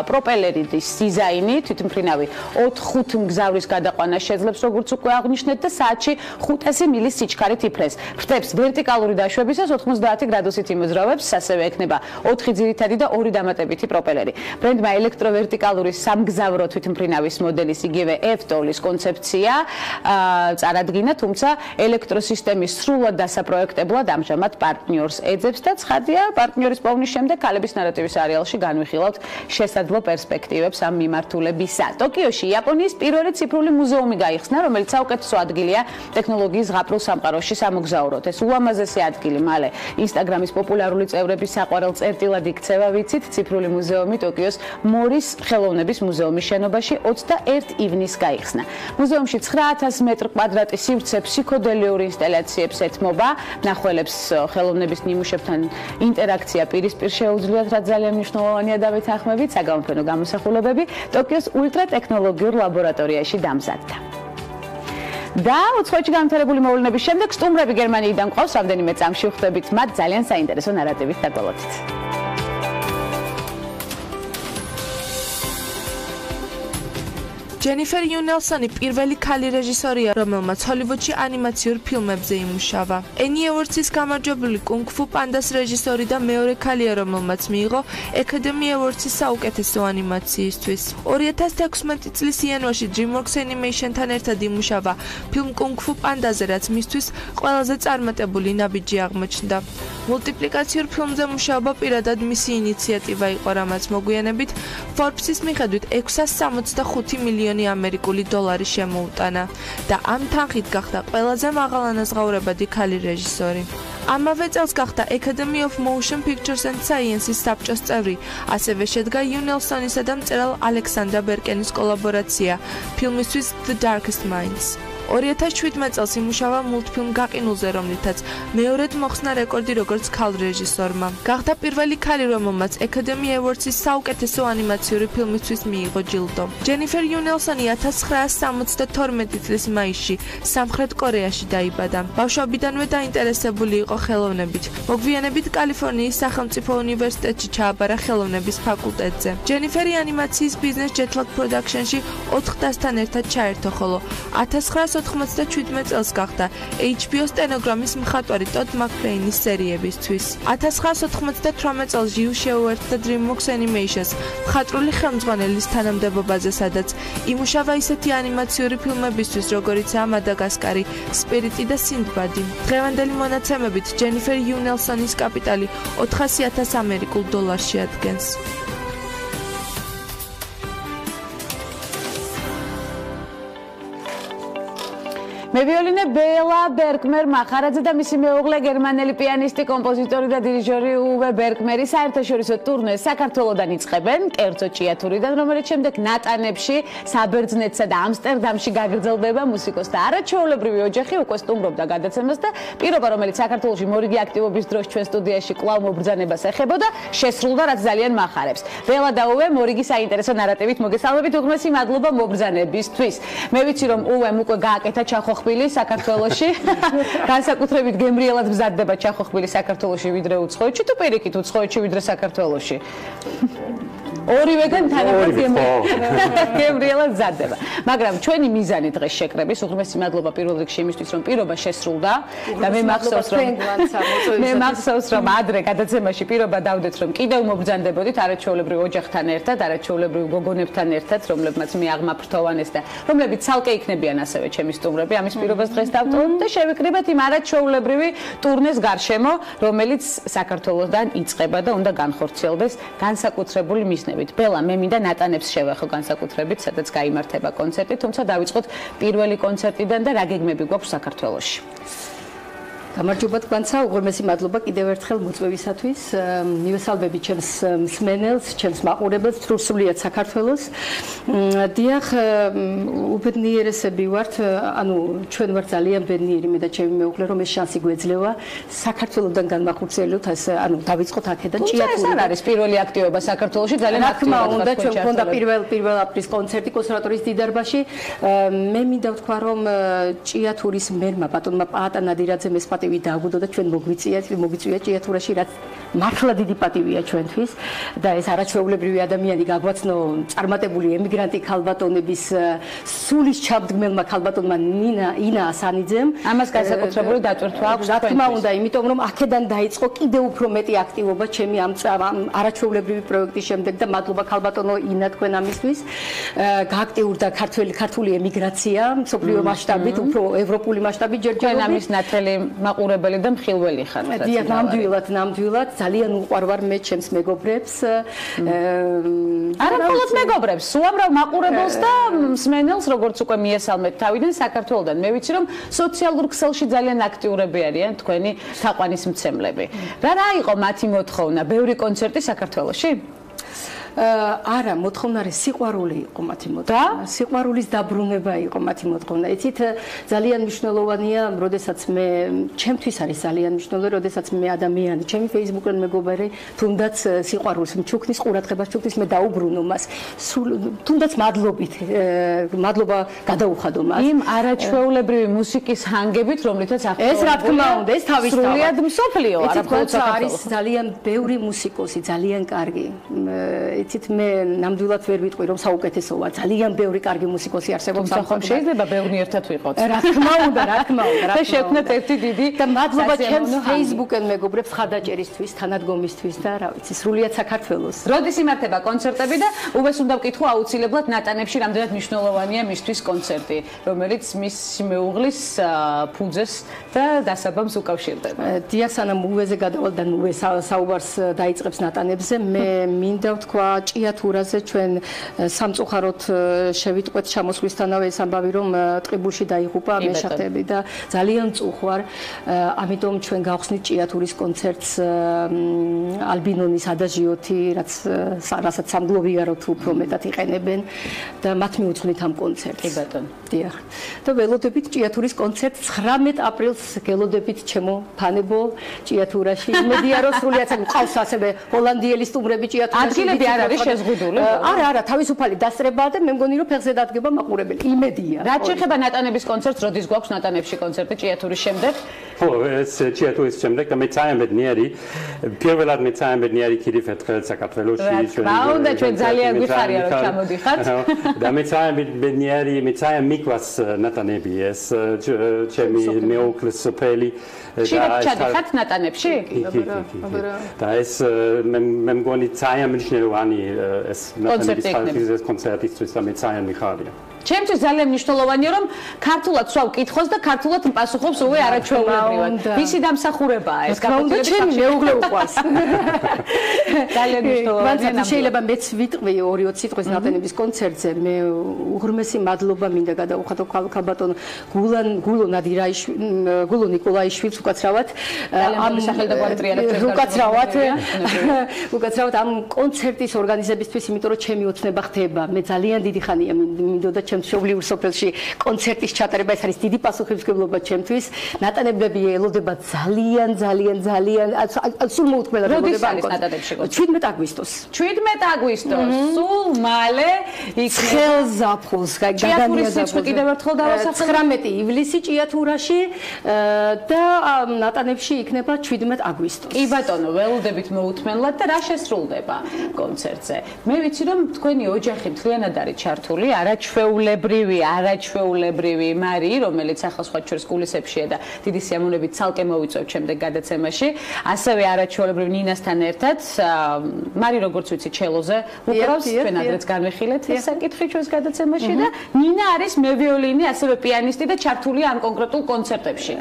პროპელერის დიზაინი, თვითმფრინავი 4-5 მგზავრის გადაყვანა შეძლებს, როგორც უკვე აღნიშნეთ და საათში 500 მილის სიჩქარით იფრეს. ხვდებს ვერტიკალური დაშვებისას 90 გრადუსით იმოძრავებს, ასევე ექნება 4 ძირითადი და 2 დამატებითი პროპელერი. ბრენდმა ელექტროვერტიკალური სამგზავრო თვითმფრინავის მოდელის იგივე F-ტოლის კონცეფცია წარადგინა, თუმცა ელექტროსისტემის სრულად დასაპროექტებლად ამჟამად პარტნიორს ეძებს და ცხადია, პარტნიორის პოვნის შემდეგ ქალების ნარატივის სერიალში განვიხილავთ შესაძლო პერსპექტივებს ამ მიმართულებისა. ტოკიოში იაპონიის პირველი ციფრული მუზეუმი გაიხსნა, რომელიც საუკეთესო ადგილია ტექნოლოგიის ზღაპრულ სამყაროში სამოგზაუროდ. ეს ულამაზესი ადგილი მალე Instagram-ის პოპულარული წევრების საყვარელ წერტილად იქცევა, ვიცით, ციფრული მუზეუმი ტოკიოს მორის ხელოვნების მუზეუმის შენობაში 21 ივნისს გაიხსნა. მუზეუმში 9000 მეტრ კვადრატი სივრცე ფსიქოდელიური ინსტალაციებს ეთმობა, მნახველებს ხელოვნების ნიმუშებთან ინტერაქცია პირისპირ შეუძლიათ, რაც ძალიან მნიშვნელოვანია და ვეთანხმებით, საგამოფენო გამოსახულებები ტოკიოს ულტრატექნოლოგიურ ლაბორატორიაში დამზადდა. და უცხოეთში განვითარებული მოვლენების შემდეგ სტუმრები გერმანიიდან მყავს, რამდენიმე წამში ვხვდებით მათ ძალიან საინტერესო ნარატივით დაგვალოთით. ჯენიფერ იუნელსონი პირველი ქალი რეჟისორია, რომელმაც ჰოლივუდში ანიმაციურ ფილმებზე იმუშავა. ენი ევორდსის გამარჯვებული კუნგ-ფუ პანდას რეჟისორი და მეორე ქალია, რომელმაც მიიღო ეკადემი ევორდსის საუკეთესო ანიმაციისთვის. 2016 წლის იანვარში DreamWorks Animation-თან ერთად იმუშავა ფილმ კუნგ-ფუ პანდაზე, რაც მისთვის ყველაზე წარმატებული ნაბიჯი აღმოჩნდა. მულტიპლიკაციურ ფილმზე მუშაობა პირადად მისი ინიციატივა იყო, რამაც მოგვიანებით Forbes-ის მიხედვით 665 მილიონი ამერიკული დოლარი შემოუტანა და ამ თანხით გახდა ყველაზე მაღალანაზღაურებადი ქალი რეჟისორი. ამავე წელს გახდა Academy of Motion Pictures and Sciences საბჭოს წევრი, ასევე შედგა იუნელსონისა და მწერალ ალექსანდრა ბერკენის კოლაბორაცია ფილმისთვის The Darkest Minds. 2017 წელს იმუშავა მულტფილმ გაყინულზე, რომლითაც მეორედ მოხსნა რეკორდი როგორც ქალ რეჟისორმა. გახდა პირველი ქალი, რომელმაც Academy Awards-ის საუკეთესო ანიმაციური ფილმისთვის მიიღო ჯილდო. ჯენიფერ იუნელსონი 1972 წლის მაისში სამხრეთ კორეაში დაიბადა. ბავშვობიდანვე დაინტერესებული იყო ხელოვნებით. მოგვიანებით კალიფორნიის სახელმწიფო უნივერსიტეტში ჩააბარა ხელოვნების ფაკულტეტზე. ჯენიფერი ანიმაციის ბიზნეს Jetlag Production-ში 4 დასთან ერთად ჩაერთო, ხოლო 1997 წელს გახდა HBO სტენოგრამის მხატვარი ტოდ მაკფლეინის სერიებისთვის. 1998 წელს ჟიუ შეუერთდა DreamWorks Animation-ს მხატვრული ხელმძღვანელის თანამდებობაზე, სადაც იმუშავა ისეთი ანიმაციური ფილმებისთვის, როგორიცაა მადაგასკარი, სპირიტი და სინდბადი. დღევანდელი მონაცემებით ჯენიფერ იუნელსონის კაპიტალი 400,000 ამერიკულ დოლარს შეადგენს. მევიოლინე ბელა ბერკმერ მახარაძე და მისი მეუღლე გერმანელი პიანისტი, კომპოზიტორი და დირიჟორი უვე ბერკმერი საერთაშორისო ტურნეს საქართველოდან იწყებენ, კერძო ჭიათურიდან, რომელიც შემდეგ ნატანებში, საბერძნეთსა და ამსტერდამში გაგრძელდება. მუსიკოსთა არაჩვეულებრივი ოჯახი უკვე სტუმრობდა გადაცემას და პირობა, რომელიც საქართველოში მორიგი აქტივობის დროს ჩვენ სტუდიაში კვლავ მობრძანებას ეხებოდა, შესრულდა, რაც ძალიან მახარებს. ბელა და უვე მორიგი საინტერესო ნარატივით მოგესალმებით, უღმესი მადლობა მობრძანებისთვის. მე ვიცი, რომ უვემ უკვე გააკეთა ჩახოხბილი საქართველოში. განსაკუთრებით გემრიელად მზადდება ჩახოხბილი საქართველოში ვიდრე უცხოეთში, თუ პირიქით უცხოეთში ვიდრე საქართველოში? ორივეგან თანაბრად გემრიელად მზადდება. მაგრამ ჩვენი მიზანი დღეს შეკრების უღრმესი მადლობა პირველ რიგში იმისთვის რომ პირობა შესრულდა და მე მახსოვს რომ ადრე გადაცემაში პირობა დავდეთ რომ კიდევ მობრძანდებოდით არაჩვეულებრივ ოჯახთან ერთად, არაჩვეულებრივ გოგონებთან ერთად, რომლებმაც მე აღმაფრთოვანეს და რომლებიც ცალკე იქნებიან ასევე ჩემი სტუმრები. ამის პირობას დღეს დავტოვოთ და შევიკრიბეთ იმ არაჩვეულებრივი ტურნეს გარშემო, რომელიც საქართველოსთან იწყება და უნდა განხორციელდეს განსაკუთრებული მიზნებით. ბელა, მე მინდა ნატანებს შევეხო განსაკუთრებით, სადაც გაიმართება კონცერტი, თუმცა დავიწყოთ პირველი კონცერტიდან და რა გეგმები გვაქვს საქართველოში. გამარჯობა თქვენსა, უღრმესი მადლობა კიდევ ერთხელ მოწვევისათვის. მივესალმები ჩემს მსმენელს, ჩემს მაყურებელს, სრულიად საქართველოს. დიახ, უბედნიერესები ვართ, ანუ ჩვენ ვართ ძალიან ბედნიერი მე და ჩემი მეუღლე, რომ ეს შანსი გვეძლევა საქართველოსთან განმახორციელოთ, ანუ დავიწყოთ აქედან ჭიათური. ეს არ არის პირველი აქტივობა საქართველოში, ძალიან აქტიურად უნდა ჩვენ გქონდა პირველ აპრილის კონცერტი კონსერვატორიის დიდარბაში. მე მინდა ვთქვა, რომ ჭიათურის მერმა ბატონმა პაატა ნადირაძემ ეს პატივი დააგვდო და ჩვენ მოგვიწვია ჭიათურაში, რაც მართლა დიდი პატივია ჩვენთვის და ეს არაჩვეულებრივი ადამიანი გაგვაცნო წარმატებული ემიგრანტი ქალბატონების სულის ჩამდგმელმა ქალბატონმა ინა ასანიძემ. ამას განსაკუთრებული დატვირთვა აქვს რა თქმა უნდა, იმიტომ რომ აქედან დაიწყო კიდევ უფრო მეტი აქტივობა ჩემი ამ არაჩვეულებრივი პროექტის შემდეგ და მადლობა ქალბატონო ინა თქვენ ამისთვის. გააქტიურდა ქართული ემიგრაცია მსოფლიო მასშტაბით, უფრო ევროპული მასშტაბით ჯერჯერობით. ამის ნათელი მაყურებელი და მხილველი ხარ. დიახ, ნამდვილად ძალიან უყვარვარ მე ჩემს მეგობრებს. არა მხოლოდ მეგობრებს, უამრავ მაყურებელს და მსმენელს, როგორც უკვე მიესალმეთ თავიდან საქართველოსთან. მე ვიცი რომ სოციალურ ქსელში ძალიან აქტიურები არიან თქვენი თაყვანისმცემლები. რა იყო მათი მოთხოვნა? ბევრი კონცერტი საქართველოში? არა, მოთხოვნა არის სიყვარული იყო მათი მოთხოვნა. სიყვარულის დაბრუნება იყო მათი მოთხოვნა. იცით, ძალიან მნიშვნელოვანია, როდესაც მე ჩემთვის არის ძალიან მნიშვნელოვანი, როდესაც მე ადამიანი, ჩემი Facebook-თან მეგობარი, თუნდაც სიყვარულს მჩუქნის, ყურადღებას ჩუქნის, მე დაუბრუნო მას. თუნდაც მადლობა გადაუხადო მას. იმ არაჩვეულებრივი მუსიკის ჰანგებით, რომლითაც ეს რა თქმა უნდა, ეს თავისთავად. სრულიად მსოფლიო, არა მხოლოდ არის ძალიან ბევრი მუსიკოსი, ძალიან კარგი. იცით, მე ნამდვილად ვერ ვიტყვი რომ საუკეთესოა, ძალიან ბევრი კარგი მუსიკოსი არსებობს სამხომ შეიძლება ბევრი ერთად ვიყოთ. რა თქმა უნდა. და შევქნათ ერთი დიდი და მადლობა ჩემს Facebook-ენ მეგობრებს ხადაჭერისთვის, თანადგომისთვის და რა ვიცი, სრულიად საქართველოს. როდის იმართება კონცერტები და უბეს უნდა ვკითხო აუცილებლად ნატანებში რამდენად მნიშვნელოვანია მისთვის კონცერტი, რომელიც მის მეუღლის ფუძეს და დასაბამს უკავშირდება. დიახ, სანამ უბეზე გადავალ და უბე საუბარს დაიწყებს ნატანებზე, მე მინდა ვთქვა ჭიათურაზე ჩვენ სამწუხაროდ შევიტყვეთ ჩამოსვლისთანავე ეს ამბავი რომ ტყიბულში დაიღუპა მეშახტები და ძალიან წუხვარ, ამიტომ ჩვენ გავხსნით ჭიათურის კონცერტს ალბინონის ადაჟიოთი, რასაც სამგლოვიაროთ უფრო მეტად იყენებენ და მათ მიუძღვნით ამ კონცერტს. კი ბატონო. დიახ. და ველოდებით ჭიათურის კონცერტს 19 აპრილს გელოდებით ჩემო ფანებო ჭიათურაში. იმედია რომ სრულიად მყავს ასევე ჰოლანდიელი სტუმრები ჭიათურაში. ადგილები არ არის შეზღუდული? არა, თავისუფალი დასწრებაა და მე მგონი რომ ფეხზე დადგება მაყურებელი. იმედია. რაც შეეხება ნატანების კონცერტს, როდის გვაქვს ნატანებში კონცერტი ჭიათურის შემდეგ? ეს ჭიათურის შემდეგ და მე წაემბედნიერი, პირველად მე წაემბედნიერი კიდევ ერთხელ საქართველოში. და ჩვენ ძალიან გვიხარია რომ ჩამოდიხართ. და მე წაემბედნიერი, მე წაემიკვას ნატანები ეს ჩემი მეუღლის სოფელი. ჩადიხართ ნატანებში? და ეს მე მგონი წაემნიშნელოვანი ეს ნატანების კონცერტისთვის და მე წაემიხარია. ჩემთვის ძალიან მნიშვნელოვანია რომ ქართულად სვავ კითხოს და ქართულად პასუხობს უე არაჩვეულებრივად. ვისი დამსახურებაა ეს გაკეთებული? ჩემი მეუღლე უყვარს. ძალიან მნიშვნელოვანია. შეიძლება მეც ვიტყვი 2-20 სიტყვის ნატანების კონცერტზე. მე უღრმესი მადლობა მინდა გადაუხადო ქალბატონ გულო ნიკოლაიშვილს უკაცრავად ამ სახელმწიფო უკაცრავად ამ კონცერტის ორგანიზებისთვის, იმიტომ რომ ჩემი ოცნება ხდება. მე ძალიან დიდი ხანია მინდოდა ჩემს მშობლიურ სოფელში კონცერტის ჩატარება, ეს არის დიდი პასუხისმგებლობა ჩემთვის. ნატანებლები ელოდება ძალიან სულ მოუთმენლად ელოდება ამ კონცერტს. 17 აგვისტოს. 17 აგვისტოს. სულ მალე ხელზაფხულს ჭიათურის სიცხე კიდევ ერთხელ დავასახელებ. 19 ივლისი ჭიათურაში და ნატანებში იქნება 17 აგვისტოს. კი ბატონო, ველოდებით მოუთმენლად და რა შესრულდება კონცერტზე. მე ვიცი რომ თქვენი ოჯახი მთლიანად არის ჩართული, არაჩვეულებრივი მარი, რომელიც ახლა სხვა ჩვენს კულისებშია და დიდი სიამოვნებით ცალკე მოვიწევ შემდეგ გადაცემაში, ასევე არაჩვეულებრივ ნინასთან ერთად. მარი როგორც ვიცი ჩელოზე უკრავს, ჩვენ ადრეც განვიხილეთ ეს საკითხი ჩვენს გადაცემაში და ნინა არის მევიოლინი, ასევე პიანისტი და ჩართულია ამ კონკრეტულ კონცერტებში.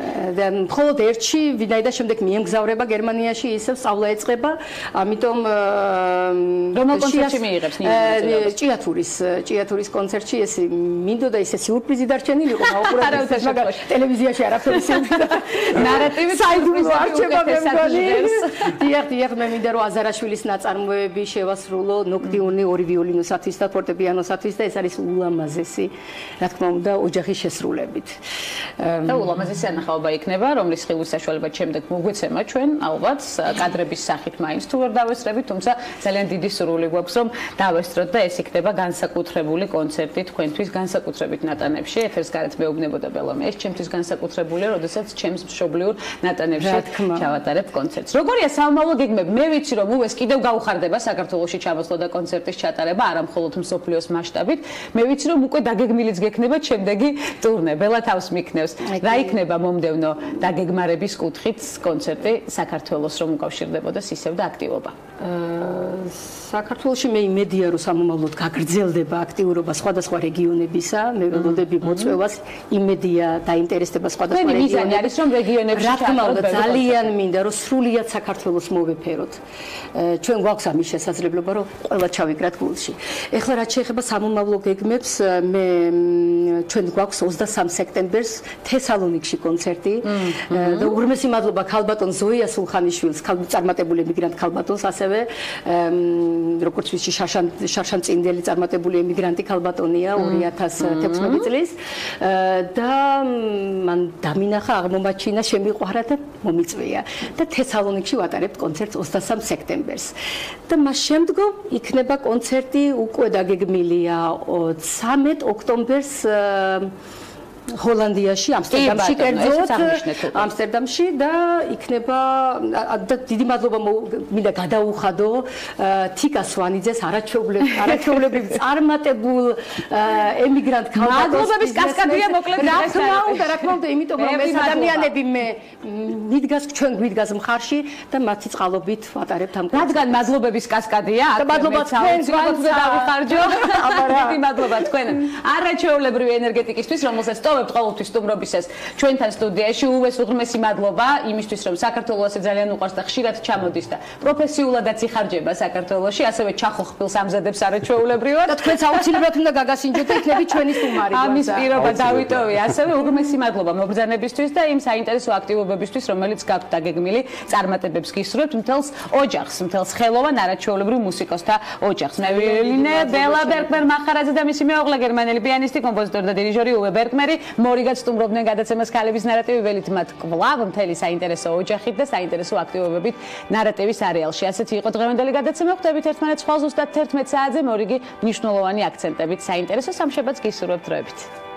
მხოლოდ ერთში ვინაიდან შემდეგ მიემგზავრება გერმანიაში, ისევ სწავლა ეწყება, ამიტომ რომელ კონცერტში მიიღებს ნინა? ჭიათურის კონცერტში ეს მინდოდა ისე სიურპრიზი დარჩენილიყო, მაუყურებელს, მაგრამ ტელევიზიაში არაფერი სიურპრიზი. ნარატივი საიდუმლო არჩევა მე მგონი. დიახ, მე მინდა რომ აზარაშვილის ნაწარმოები შევასრულო, ნოქტიურნი ორი ვიოლინოსათვის და ფორტეპიანოსათვის და ეს არის ულამაზესი, რა თქმა უნდა, ოჯახის შესრულებით. და ულამაზესი ანახაობა იქნება, რომლის ხილვის საშუალებად შემდეგ მოგვეცემა ჩვენ, ალბათ, კადრების სახით მაინც თუ ვერ დავესწრებით, თუმცა ძალიან დიდი სურვილი გვაქვს, რომ დავესწროთ და ეს იქნება განსაკუთრებული კონცერტი თქვენთვის, განსაკუთრებით ნატანებში. ეთერს გარეთ მეუბნებოდა ბელომი, ეს ჩემთვის განსაკუთრებულია, როდესაც ჩემს მშობლიურ ნატანებში ჩავატარებ კონცერტს. როგორია სამომავლო გეგმები? მე ვიცი, რომ უეს კიდევ გაუხარდება საქართველოში ჩამოსვლა და კონცერტის ჩატარება, არა მხოლოდ მსოფლიოს მასშტაბით. მე ვიცი, რომ უკვე დაგეგმილიც გექნება შემდეგი ტურნე. ბელა თავს მიქნევს. რა იქნება მომდევნო დაგეგმარების კუთხით კონცერტი საქართველოს რომ უკავშირდებოდეს ისევ და აქტივობა? საქართველოში მე იმედია, რომ სამომავლოდ გაგრძელდება აქტიურობა სხვადასხვა რეგიონებისა, მე ველოდები მოწვევას, იმედია დაინტერესდება სხვადასხვა რეგიონებში. მიზანი არის რომ რეგიონებში რა თქმა უნდა ძალიან მინდა რომ სრულიად საქართველოს მოვეფეროთ. ჩვენ გვაქვს ამის შესაძლებლობა, რომ ყველა ჩავიკრათ გულში. ეხლა რაც შეეხება სამომავლო გეგმებს, ჩვენ გვაქვს 23 სექტემბერს თესალონიკში კონცერტი და უღრმესი მადლობა ქალბატონ ზოია სულხანიშვილს, წარმატებული ემიგრანტ ქალბატონს, ასევე როგორც ვიცი შარშან წინდელი წარმატებული ემიგრანტი ქალბატონია 2016 წლის და მან დამინახა, აღმომაჩინა, შემიყვარა და მომიწვია და თესალონიკში ვატარებთ კონცერტს 23 სექტემბერს. და მას შემდგომ იქნება კონცერტი უკვე დაგეგმილია 13 ოქტომბერს ჰოლანდიაში, ამსტერდამში, კერძოდ ამსტერდამში და იქნება და დიდი მადლობა მინდა გადაუხადო თიკა სვანიძეს, არაჩვეულებრივ წარმატებულ ემიგრანტ ქალბატონს. მადლობების კასკადია მოკლედ. რა თქმა უნდა, იმიტომ რომ ეს ადამიანები ჩვენ გვიდგას მხარში და მათი წყალობით ვატარებთ ამ კონცერტს. რადგან მადლობების კასკადია, და მადლობა თქვენ დავიხარჯო. დიდი მადლობა თქვენ არაჩვეულებრივი ენერგეტიკისთვის, რომელსაც ტოვებთ ყოველთვის სტუმრობისას ჩვენთან სტუდიაში. უვეს უღრმესი მადლობა იმისთვის, რომ საქართველოს ასე ძალიან უყვარს და ხშირად ჩამოდის და პროფესიულადაც იხარჯება საქართველოში, ასევე ჩახოხბილს ამზადებს არაჩვეულებრივად. და თქვენც აუცილებლად უნდა გაგასინჯოთ და იქნები ჩვენი სტუმარი. ამის პირობა დავიტოვე. ასევე უღრმესი მადლობა მობრძანებისთვის და იმ საინტერესო აქტივობებისთვის, რომელიც გაქვთ დაგეგმილი, წარმატებებს გისურვებთ მთელს ოჯახს, მთელს ხელოვან არაჩვეულებრივ მუსიკოსთა ოჯახს. მე ვიოლინე, ბელა ბერგმერ მახარაძე და მისი მეუღლე გერმანელი პიანისტი, კომპოზიტორი და დირიჟორი უვე ბერგმერი მორიგად სტუმრობდნენ გადაცემას ქალების ნარატივი ველით მათ კვლავ მთელი საინტერესო ოჯახით და საინტერესო აქტივობებით ნარატივის არეალში. ასეთი იყო დღევანდელი გადაცემა. ხვდებით ერთმანეთს ხვალ ზუსტად 11 საათზე მორიგი მნიშვნელოვანი აქცენტებით საინტერესო სამშაბათს გისურვებთ დროებით.